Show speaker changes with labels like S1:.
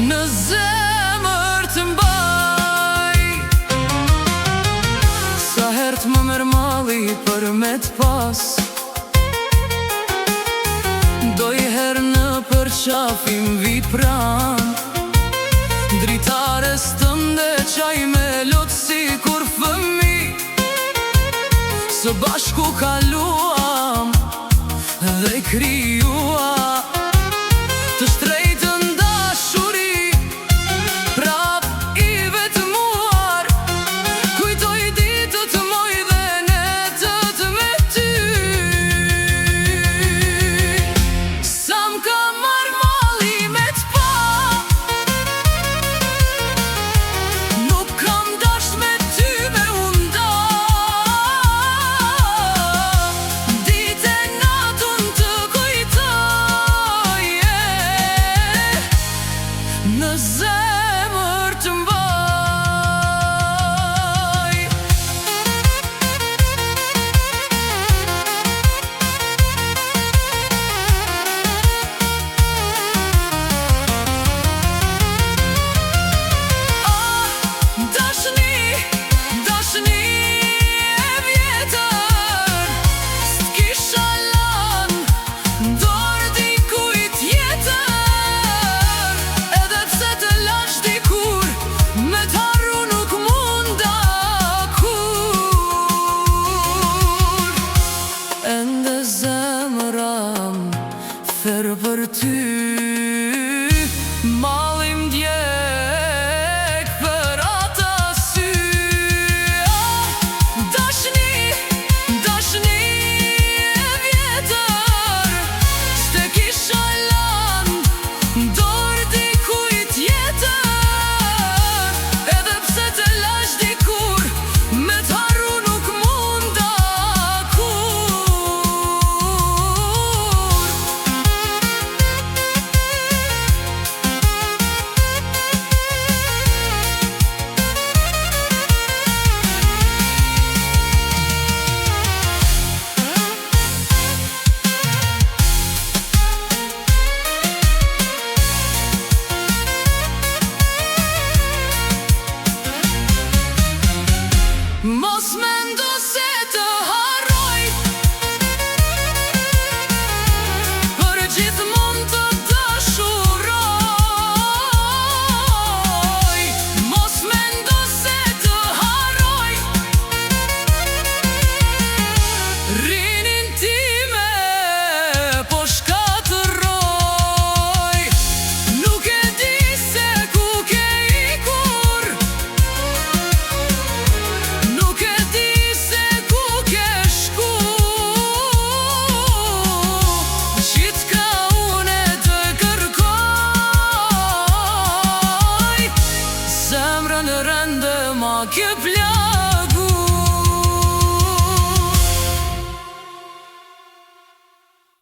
S1: në zemër të mbaj. Sa herë më merr malli për me t'pas, doj herë në përqafim vit pran. Dritares tënde qaj me lot si kur fëmi, së bashku kaluam dhe kryua të shtrejtën dashuri, prap i vetmuar. Kujtoj ditët moj dhe netët me ty. Sa m'ka marr malli me t'pa, nuk kam dasht me ty me unda. Dite natun të kujtoj, në zemër të mbaj. Dashni, dashni e vjetër, s'kisha lan dorë dikujt tjetër. Edhe pse të lash dikur, me t'harru nuk munda kur. Ende zemram therr për ty, malli m'djek për ata sy. Dashni, dashni e vjetër, s'te kisha lan dorë dikujt tjetër. Edhe pse të lash dikur, me t'harru nuk munda kur. Mos mendo se të harroj, për gjithmonë të dashuroj. Mos mendo se të harroj, rinin time po shkatërroj. Nuk e di se ku ke ikur, nuk e di se ku ke shku. Gjithka une të kërkoj, zemrën rëndë ma ke plan.